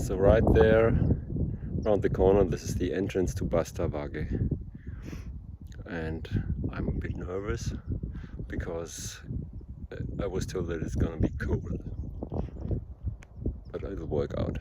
So right there, around the corner, this is the entrance to Basstavagge. And I'm a bit nervous because I was told that it's gonna be cold, but it'll work out.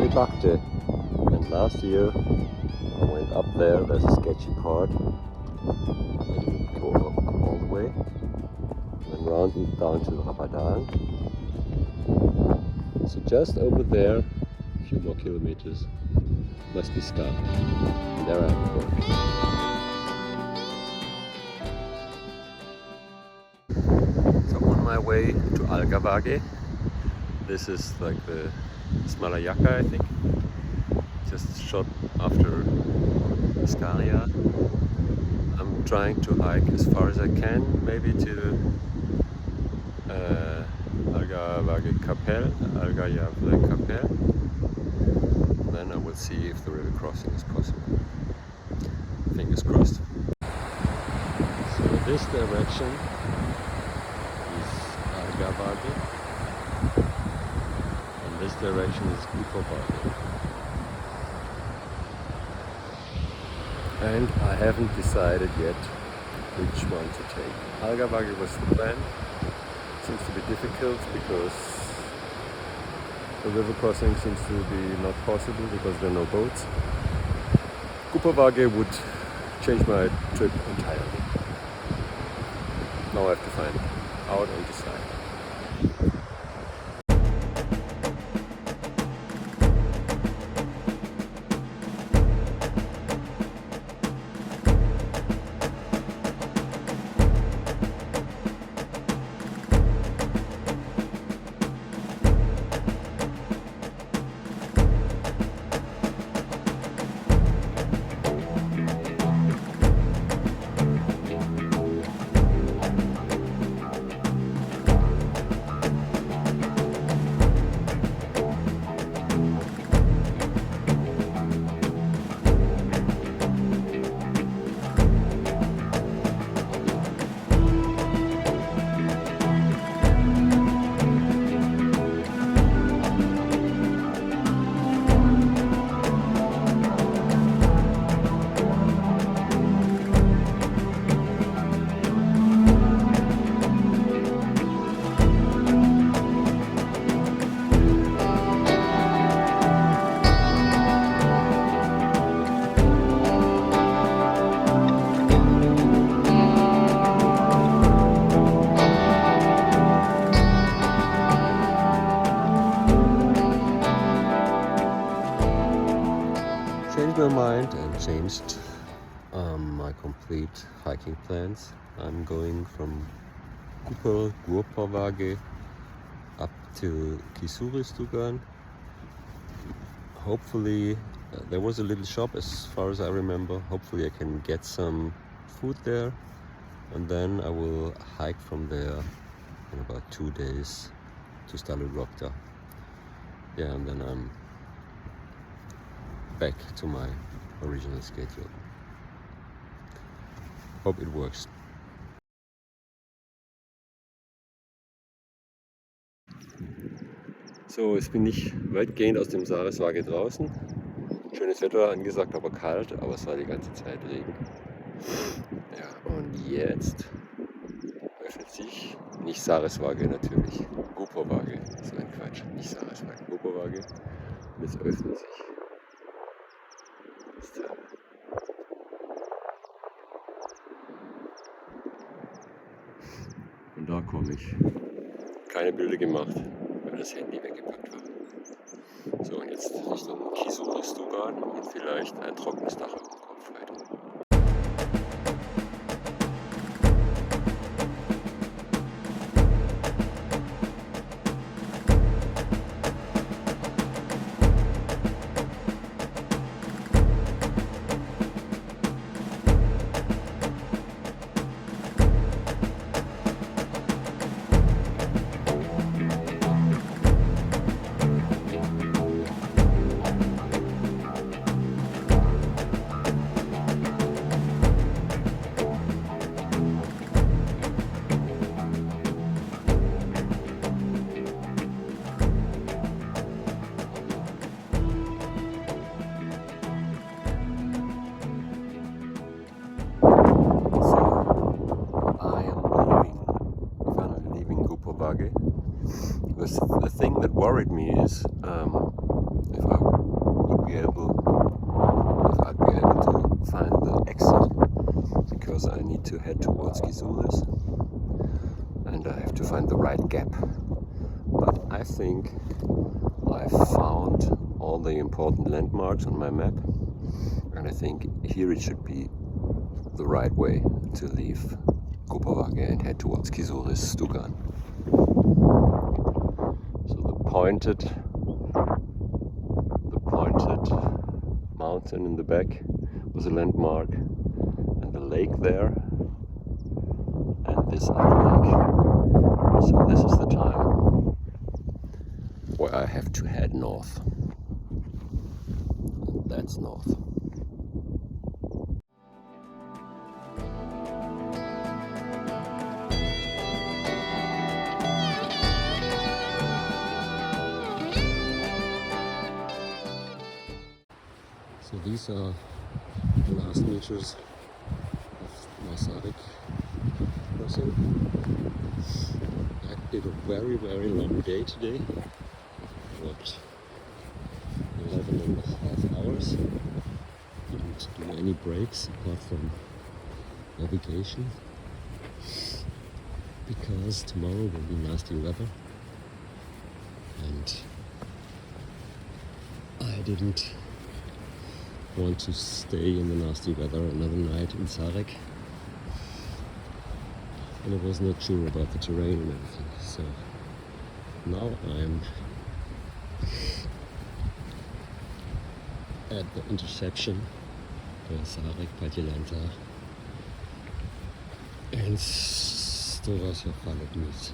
Basstavagge, and last year I went up there. There's a sketchy part. I didn't go up all the way. Then round and down to Rabadan. So just over there, a few more kilometers, must be Scar. And there I am. my way to Algavage. This is like the Smalajaka, I think. Just shot after Skaria. I'm trying to hike as far as I can, maybe to Algavage Kapell, Algavage Kapell. Then I will see if the river crossing is possible. Fingers crossed. So this direction is Algavage, and this direction is Kupovage. And I haven't decided yet which one to take. Algavage was the plan. It seems to be difficult because the river crossing seems to be not possible because there are no boats. Kupovage would change my trip entirely. Now I have to find out and decide. My mind and changed my complete hiking plans. I'm going from Kupovage up to Kisuuristugan. Hopefully, there was a little shop as far as I remember. Hopefully I can get some food there, and then I will hike from there in about 2 days to Saltoluokta. Yeah, and then I'm back to my original schedule. Hope it works. So, jetzt bin ich weitgehend aus dem Sarek draußen. Schönes Wetter angesagt, aber kalt, aber es war die ganze Zeit Regen. Ja, und jetzt öffnet sich, nicht Sarek natürlich, Kupovage, so ein Quatsch, nicht Sarek, Kupovage. Und jetzt öffnet sich das Tal. Und da komme ich. Keine Bilder gemacht, weil das Handy weggepackt war. So, und jetzt Richtung Kisuuristugan und vielleicht ein trockenes Dach auf dem Kopf weiter. The thing that worried me is if I'd be able to find the exit, because I need to head towards Kisuuris and I have to find the right gap. But I think I've found all the important landmarks on my map, and I think here it should be the right way to leave Kupovage and head towards Kisuuristugan. pointed mountain in the back was a landmark, and the lake there, and this other lake. So this is the time where I have to head north. That's north. So these are the last meters of my Sarek crossing. I did a very, very long day today. Walked 11 and a half hours. Didn't do any breaks apart from navigation, because tomorrow will be nasty weather, and I didn't want to stay in the nasty weather another night in Sarek, and I was not sure about the terrain and everything. So now I'm at the intersection where Sarek, Padjelanta and Sitojaure meet.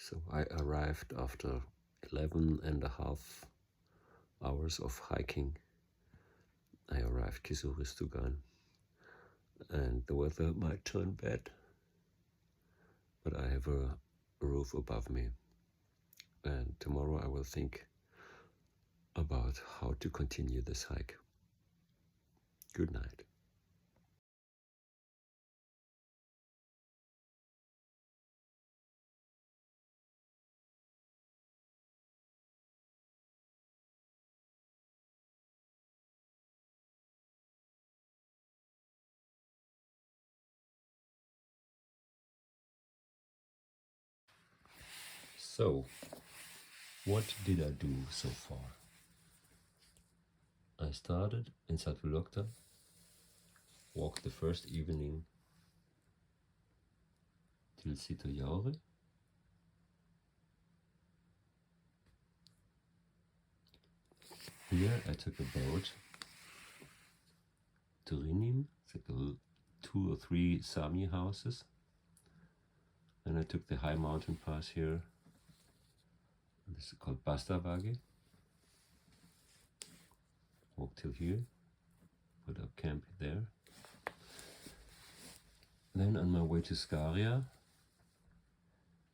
So I arrived after 11 and a half hours of hiking. I arrived Kisuuristugan, and the weather might turn bad, but I have a roof above me, and tomorrow I will think about how to continue this hike. Good night. So, what did I do so far? I started in Saltoluokta, walked the first evening till Sitojaure. Here I took a boat to Rinim. It's like 2 or 3 Sami houses. Then I took the high mountain pass here. This is called Basstavagge. Walked till here, put up camp there. Then on my way to Skaria,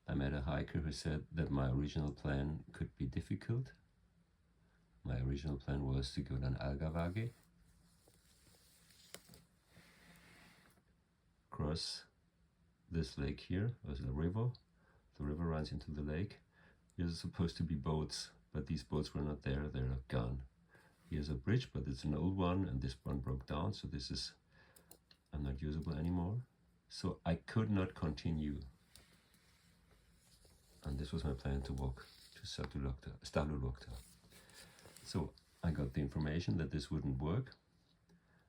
I met a hiker who said that my original plan could be difficult. My original plan was to go down Algavage, cross this lake here, there's a river. The river runs into the lake. There's supposed to be boats, but these boats were not there, they're gone. Here's a bridge, but it's an old one, and this one broke down, so this is not usable anymore. So I could not continue. And this was my plan, to walk to Saltoluokta. So I got the information that this wouldn't work,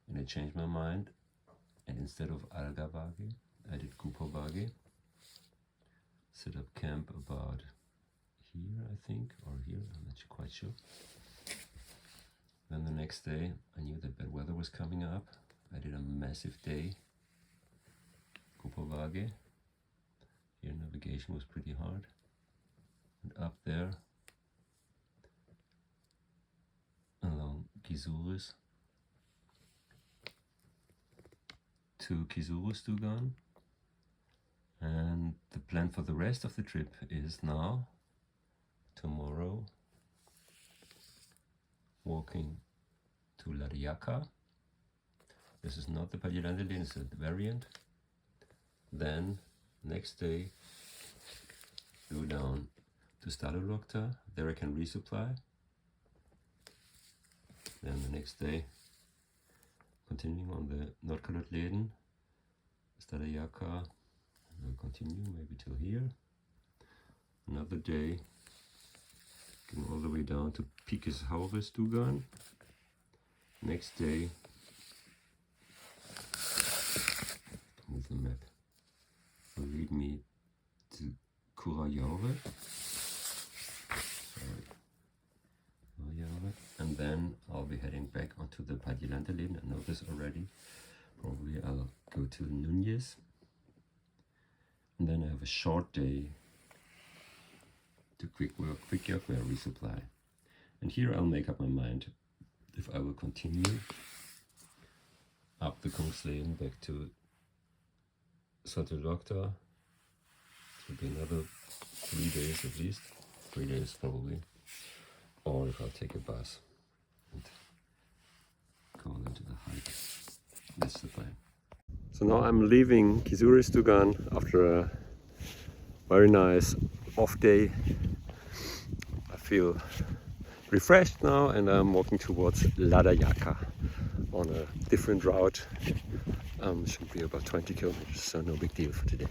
and I changed my mind, and instead of Algavage, I did Kupovage. Set up camp about here, I think, or here, I'm not quite sure. Then the next day, I knew that bad weather was coming up. I did a massive day, Kupovage. Here navigation was pretty hard. And up there, along Kisuuris, to Kisuuristugan. And the plan for the rest of the trip is now, tomorrow, walking to Lariaka. This is not the Padjelanta, it's a variant. Then, next day, go down to Saltoluokta. There I can resupply. Then the next day, continuing on the Nordkalottleden, Sitojaure, we'll continue maybe till here. Another day, going all the way down to Sitojaure. Next day, move the map, will lead me to Sitojaure. And then I'll be heading back onto the Padjelanta. I know this already. Probably I'll go to Núñez. And then I have a short day to quick work where resupply. And here I'll make up my mind if I will continue up the Kungsleden back to Saltoluokta. It will be another 3 days at least. 3 days probably. Or if I'll take a bus and go into the hike. That's the plan. So now I'm leaving Sitojaure after a very nice off day. I feel refreshed now and I'm walking towards Ladajaka on a different route. Should be about 20 kilometers, so no big deal for today.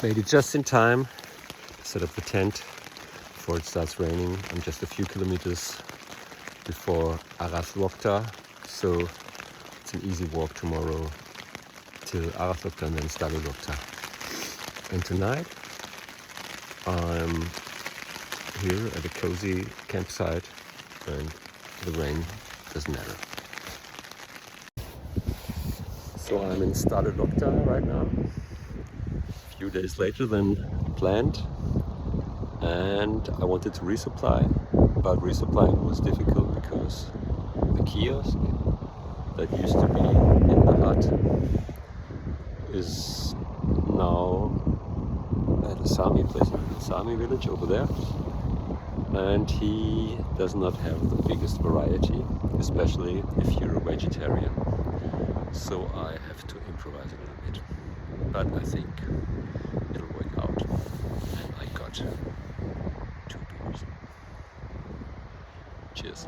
Made it just in time to set up the tent before it starts raining. I'm just a few kilometers before Saltoluokta, so it's an easy walk tomorrow to Saltoluokta and then Saltoluokta. And tonight I'm here at a cozy campsite and the rain doesn't matter. So I'm in Saltoluokta right now. Few days later than planned, and I wanted to resupply, but resupplying was difficult because the kiosk that used to be in the hut is now at a Sami place, a Sami village over there, and he does not have the biggest variety, especially if you're a vegetarian. So I have to improvise a little bit, but I think it'll work out. And I got 2 beers. Cheers.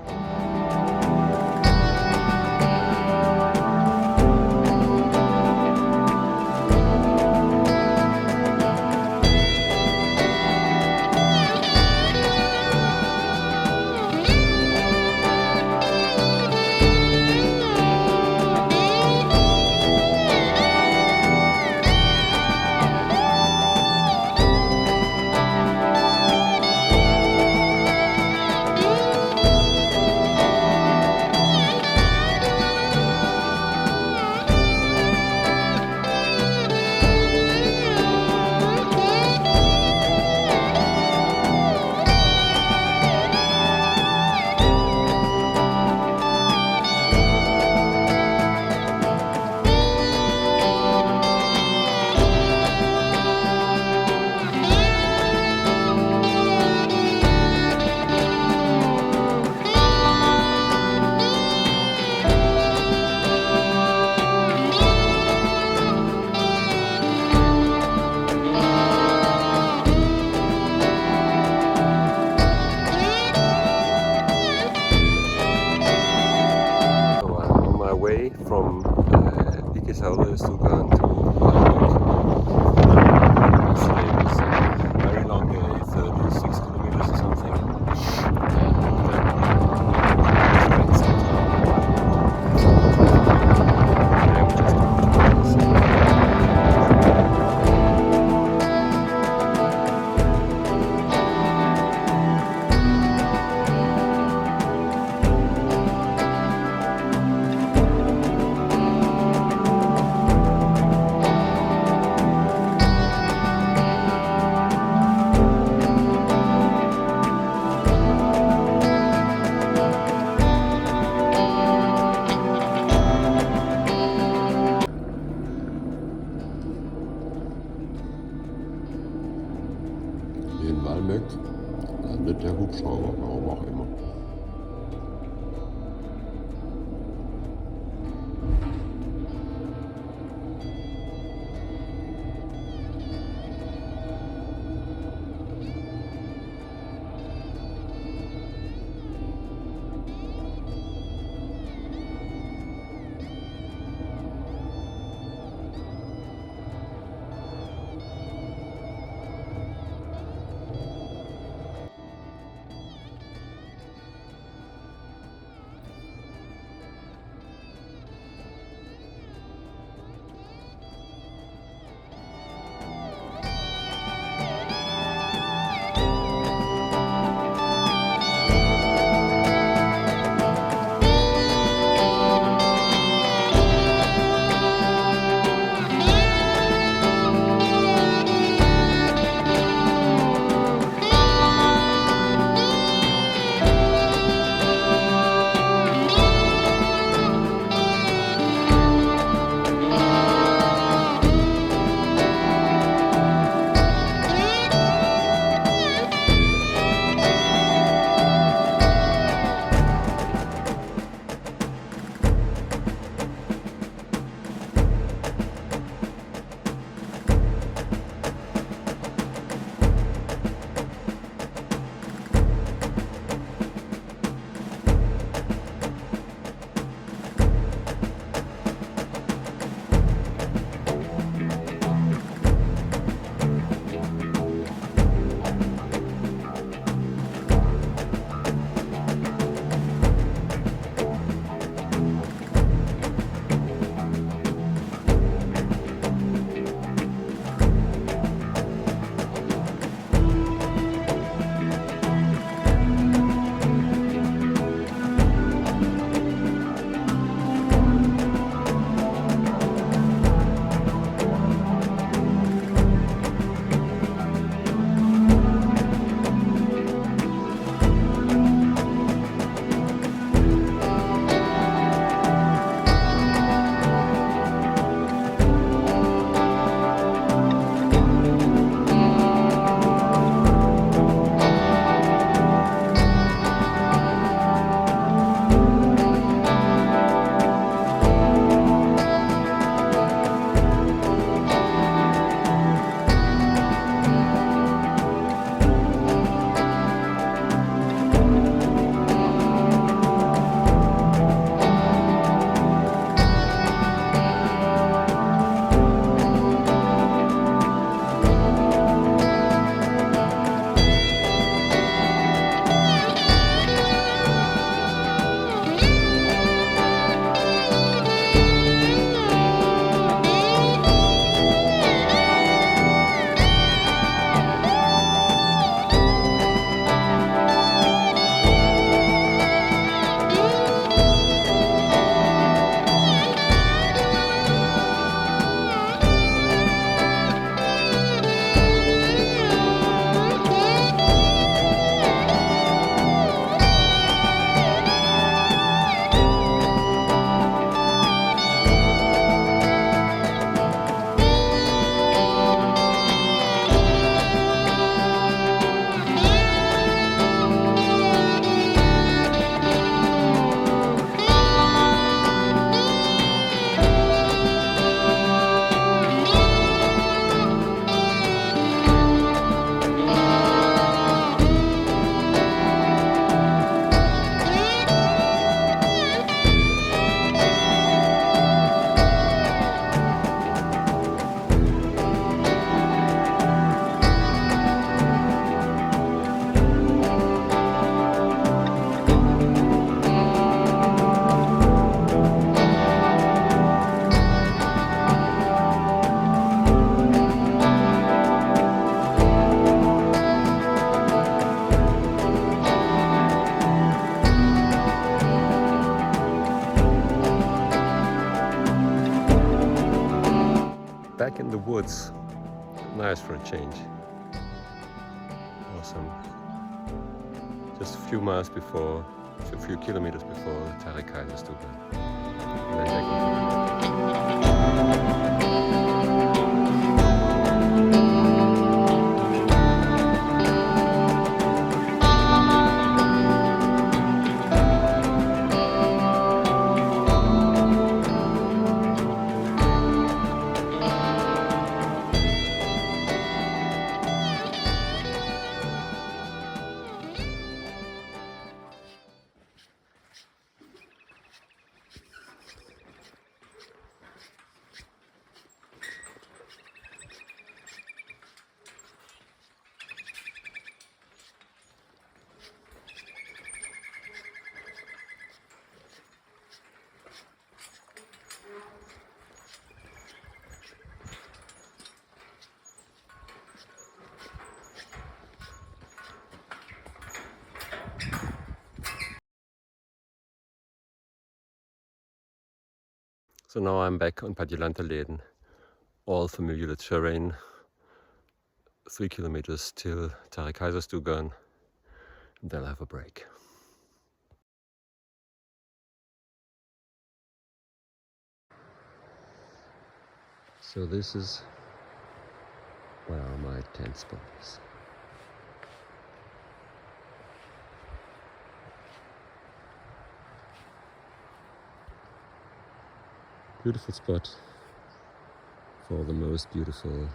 der Hubschrauber, warum auch immer. back in the woods. Nice for a change. Awesome. Just a few miles before, a few kilometers before Sarek Stupa. And then back into the So now I'm back on Padjelanta, all familiar terrain, 3 kilometers till Sarek, and then I'll have a break. So this is where my tent spot is. Beautiful spot for the most beautiful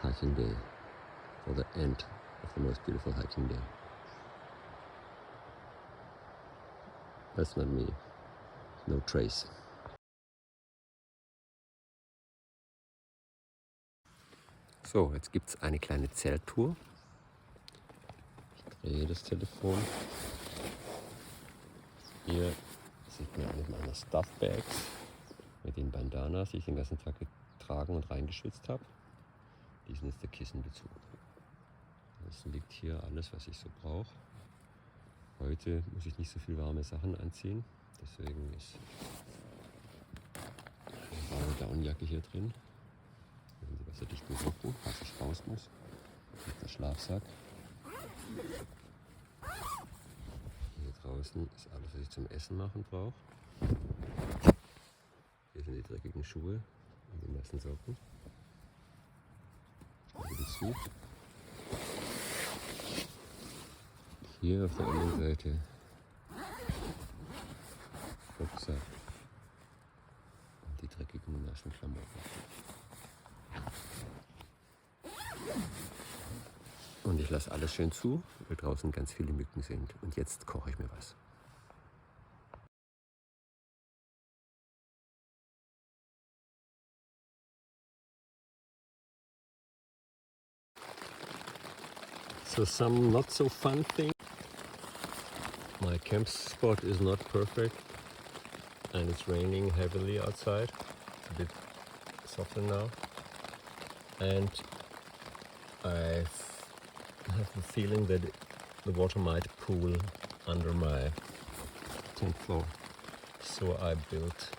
hiking day, for the end of the most beautiful hiking day. That's not me, no trace. So, jetzt gibt es eine kleine Zelttour. Ich drehe das Telefon. Hier sieht man eine meiner Stuffbags mit den Bandanas, die ich den ganzen Tag getragen und reingeschwitzt habe. Die sind jetzt der Kissenbezug. Ansonsten liegt hier alles, was ich so brauche. Heute muss ich nicht so viel warme Sachen anziehen, deswegen ist eine warme Downjacke hier drin. Wenn sie wasserdichten Socken, falls ich raus muss. Mit der Schlafsack. Hier draußen ist alles, was ich zum Essen machen brauche. Hier sind die dreckigen Schuhe und die nassen Socken. Zu. Hier auf der anderen Seite Rucksack und die dreckigen nassen Klamotten. Und ich lasse alles schön zu, weil draußen ganz viele Mücken sind. Und jetzt koche ich mir was. So some not so fun thing. My camp spot is not perfect and it's raining heavily outside. It's a bit softer now. And I have the feeling that the water might pool under my tent floor. So I built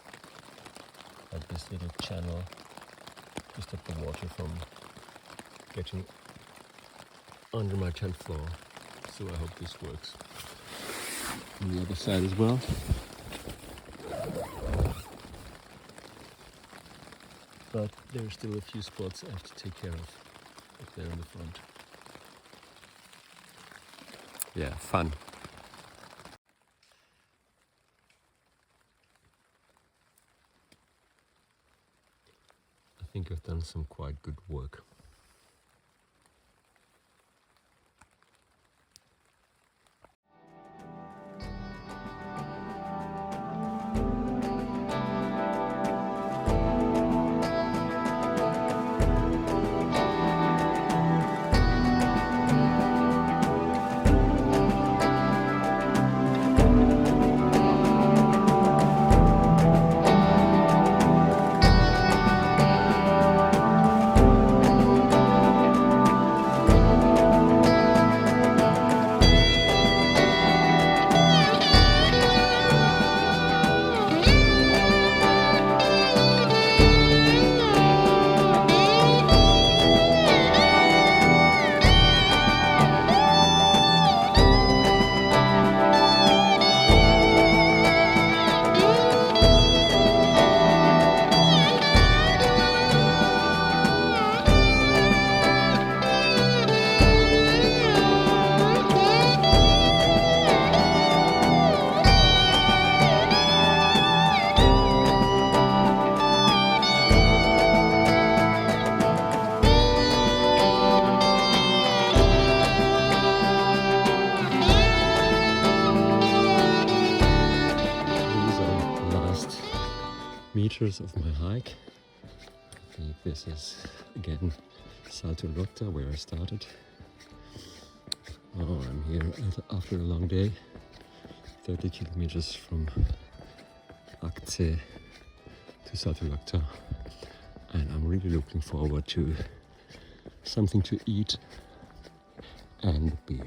this little channel to stop the water from getting under my tent floor. So I hope this works. On the other side as well. But there are still a few spots I have to take care of up there in the front. Yeah, fun. I think I've done some quite good work. Meters of my hike. I think this is again Saltoluokta, where I started. Oh, I'm here after a long day, 30 kilometers from Akce to Saltoluokta, and I'm really looking forward to something to eat and beer.